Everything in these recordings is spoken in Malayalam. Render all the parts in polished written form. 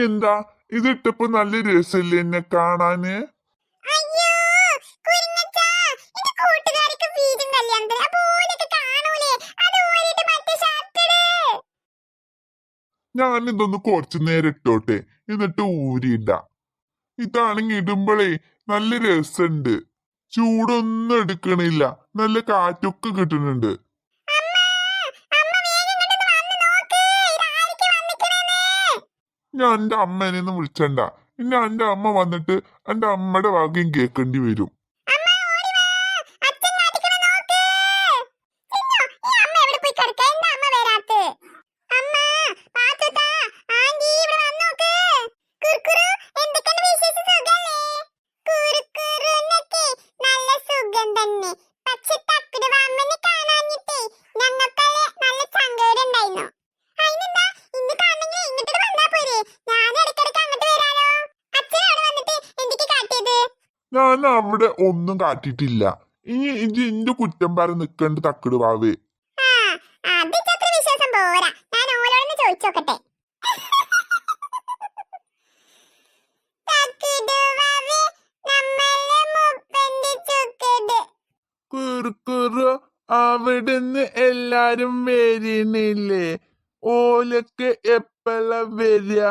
എന്താ ഇതിട്ടപ്പോ നല്ല രസല്ലേ എന്നെ കാണാന്? ഞാനിതൊന്ന് കുറച്ചു നേരം ഇട്ടോട്ടെ, എന്നിട്ട് ഊരിയിട്ട. ഇതാണെങ്കി ഇടുമ്പളേ നല്ല രസണ്ട്. ചൂടൊന്നും എടുക്കണില്ല, നല്ല കാറ്റൊക്കെ കിട്ടുന്നുണ്ട്. ഞാൻ എന്റെ അമ്മേനെയൊന്നും വിളിച്ചണ്ട. ഇനി എന്റെ അമ്മ വന്നിട്ട് എന്റെ അമ്മയുടെ വാക്യം കേൾക്കേണ്ടി വരും. ഞാൻ അവിടെ ഒന്നും കാട്ടിട്ടില്ല. ഇനി ഇന്റെ കുറ്റം പറഞ്ഞ് നിക്കണ്ട് തക്കിട് വാവേ. കുറുക്കുറു അവിടുന്ന് എല്ലാരും വരണില്ലേ? ഓലൊക്കെ എപ്പഴ വരിക?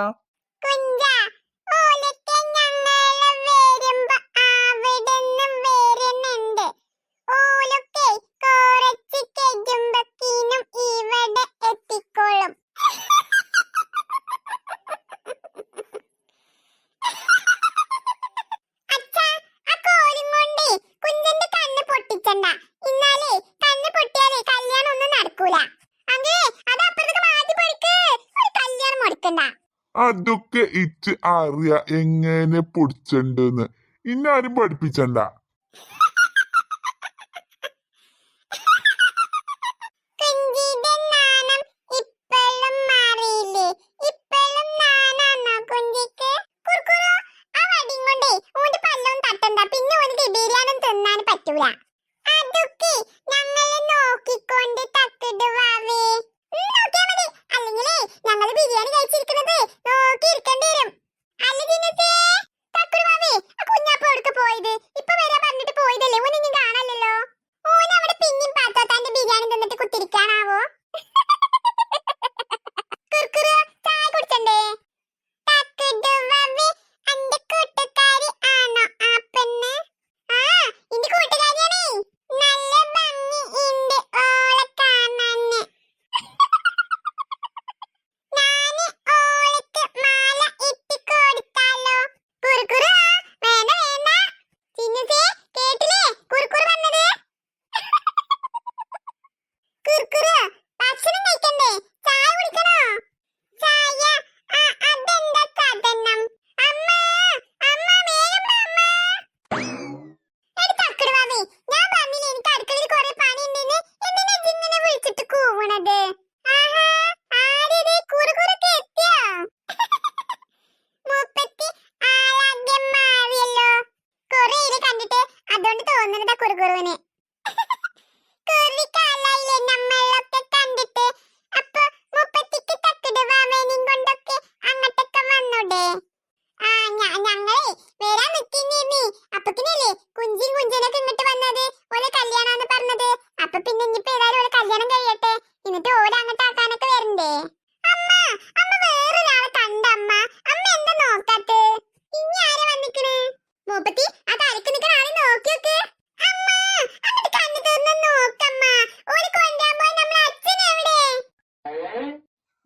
അതൊക്കെ ഇച്ച് അറിയ എങ്ങനെ പൊടിച്ചണ്ടെന്ന്. ഇന്നാരും പഠിപ്പിച്ചണ്ട.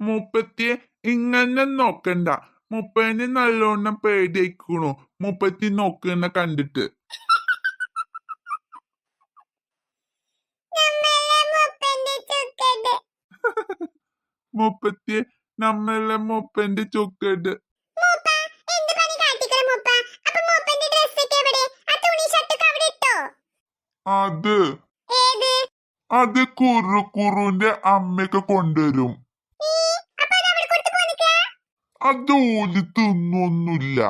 മുപ്പത്തിയെ ഇങ്ങനെ നോക്കണ്ട. മുപ്പതിന് നല്ലോണം പേടിക്കണു മുപ്പത്തി നോക്കുന്ന കണ്ടിട്ട്. മുപ്പത്തിയെ നമ്മളെ മുപ്പന്റെ ചൊക്കട്. അത് കുറുക്കുറുന്റെ അമ്മയൊക്കെ കൊണ്ടുവരും. അത് ഓല് തിന്നൊന്നുമില്ല.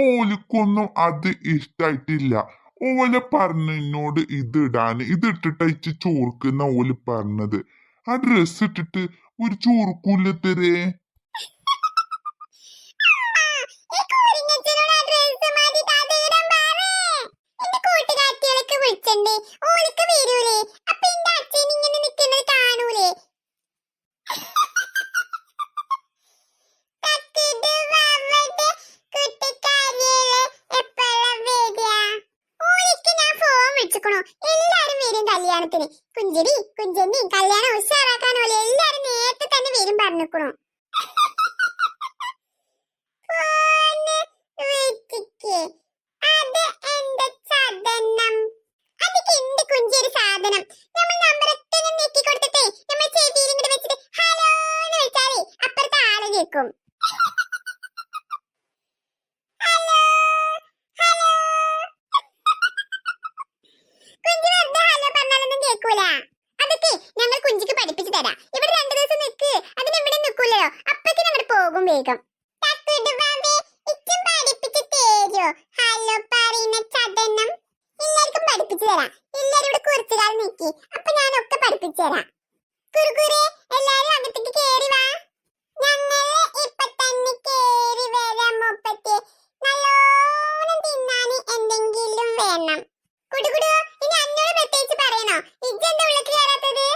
ഓലിക്കൊന്നും അത് ഇഷ്ടായിട്ടില്ല. ഓല് പറഞ്ഞോട് ഇത് ഇടാന്. ഇത് ഇട്ടിട്ട് ചോർക്കുന്ന ഓല് പറഞ്ഞത്. ആ ഡ്രസ് ഇട്ടിട്ട് ഒരു ചോർക്കൂല്ലത്തരേ. കല്യാണത്തിന്. കുഞ്ചരി കുഞ്ചന്നി കല്യാണം ഉഷാറാക്കാൻ പോലെ എല്ലാരും നേരത്തെ തന്നെ വരും പറഞ്ഞിക്കണു. അത് എന്റെ സാധനം. അതൊക്കെ എന്റെ കുഞ്ചേരി സാധനം. നമ്മൾ നമ്പറൊക്കെ നെക്കി കൊടുത്തിട്ടേ നമ്മൾ ചെവിയിൽ ഇങ്ങോട്ട് വെച്ചിട്ട് ഹലോ എന്ന് വിളിച്ചാലേ അപ്പുറത്തെ ആള് കേൾക്കും. ഹലോ ഹലോ കുഞ്ചി വെറുതെ ഹലോ പറഞ്ഞാലൊന്നും കേൾക്കൂല. അതൊക്കെ ഞങ്ങൾ കുഞ്ചിക്ക് പഠിപ്പിച്ചു തരാം. ഇവിടെ 2 ദിവസം നിൽക്ക്. അതിന് ഇവിടെ നിൽക്കൂലോ, അപ്പഴേക്കും ഞങ്ങൾ പോകും വേഗം. ഹലോ പറയുന്ന ചതനം എല്ലാവർക്കും പഠിപ്പിച്ചു തരാം. എല്ലാരും ഇവിടെ കുറച്ചു കാലം നിൽക്കി, അപ്പൊ ഞാനൊക്കെ പഠിപ്പിച്ചു തരാം. കുറുകുരെ എല്ലാരും അകത്തേക്ക് കേറി വാ. ഞങ്ങള് ഇപ്പൊ തന്നെ കേറി വരാം. മുപ്പത്തി നല്ലോണം തിന്നാന് എന്തെങ്കിലും വേണം. കുടുകുടു ഇനി അന്നോട് പ്രത്യേകിച്ച് പറയണോ? ഇജ്ജെന്താ ഉള്ളിലേക്ക് കയറാത്തത്?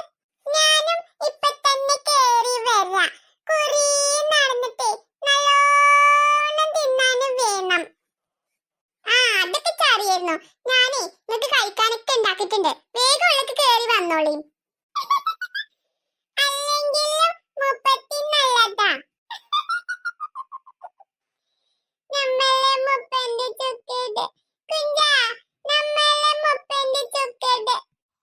ഞാനും ഇപ്പൊ തന്നെ കേറി വരാം. കുറേ നടന്നിട്ടേ നല്ലോണം തിന്നാന് വേണം. അതൊക്കെ അറിയായിരുന്നു. ഞാനേ നിങ്ങൾക്ക് കഴിക്കാനൊക്കെ ഉണ്ടാക്കിയിട്ടുണ്ട്. വേഗം ഉള്ളിലേക്ക് കയറി വന്നോളി. അല്ലെങ്കിലും മുപ്പത്തി നല്ലതാ. നമ്മളെ മുപ്പന്റെ ചുക്കേട് കുഞ്ചാ, നമ്മളെ മുപ്പന്റെ ചുക്കേട്.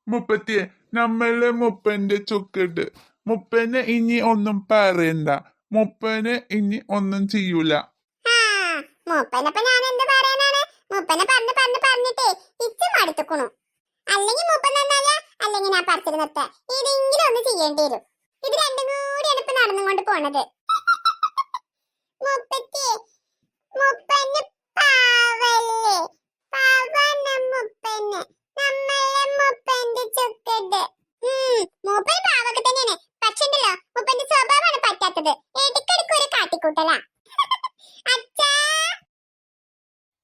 മുപ്പത്തിയെ നമ്മളെ മുപ്പന്റെ ചുക്കിട്ട്. മുപ്പനെ ഇനി ഒന്നും പറയണ്ട. മുപ്പനെ ഇനി ഒന്നും ചെയ്യൂല. മൂപ്പനപ്പൊ ഞാൻ എന്ത് പറയാനാണ്? മൂപ്പനെ പറഞ്ഞിട്ടേ ഇച്ച് മടുത്തുക്കണു. അല്ലെങ്കിൽ മൂപ്പൻ നന്നായ അല്ലെങ്കിൽ ഞാൻ പറിച്ചിട്ട് നിർത്ത. ഇതെങ്കിലും ഒന്ന് ചെയ്യേണ്ടി വരും. ഇത് രണ്ടും കൂടിയാണ് ഇപ്പൊ നടന്നുകൊണ്ട് പോണത്. മുപ്പന് പാവല്ലേ, പാവാണ് മുപ്പന്. നമ്മളെ മുപ്പന്റെ ചുക്കട്. മൂപ്പൻ പാവൊക്കെ തന്നെയാണ്. പക്ഷെ ഉണ്ടല്ലോ മുപ്പന്റെ സ്വഭാവമാണ് പറ്റാത്തത്. ഇടയ്ക്കിടയ്ക്ക് ഒരു കാട്ടിക്കൂട്ടലാ.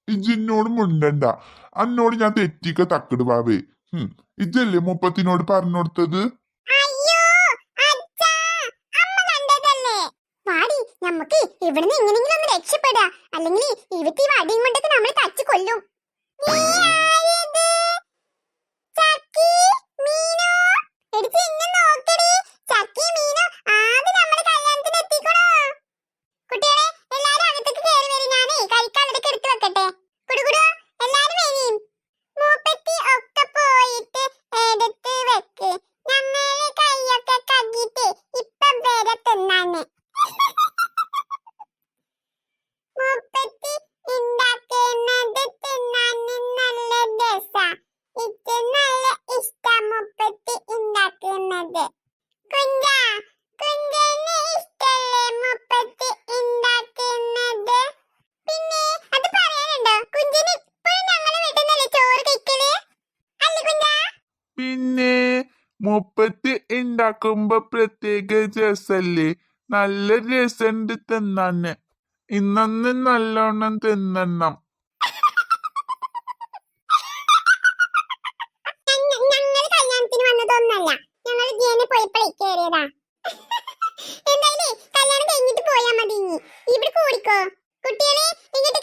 ഇജ്ജിന്നോട് മുണ്ടണ്ട. അന്നോട് ഞാൻ തെറ്റിക്ക തക്കട് ബാവേ. ഇജ്ജല്ലേ മുപ്പത്തിനോട് പറഞ്ഞു കൊടുത്തത്? നമുക്ക് ഇവിടുന്ന് എങ്ങനെയെങ്കിലും ഒന്ന് രക്ഷപ്പെടാ, അല്ലെങ്കിൽ ഇവക്ക് ഈ വടിയും കൊണ്ടൊക്കെ നമ്മൾ തച്ചു കൊല്ലും. പിന്നെ മുപ്പത്തി ഉണ്ടാക്കുമ്പോ പ്രത്യേക രസല്ലേ? നല്ല രസണ്ട് തിന്നാന്. ഇന്നൊന്ന് നല്ലോണം തിന്നണം. എന്തായാലും കല്യാണം കഴിഞ്ഞിട്ട് പോയാ മതി. ഇവിടെ കൂടിക്കോ കുട്ടികളെ. ഇങ്ങോട്ട്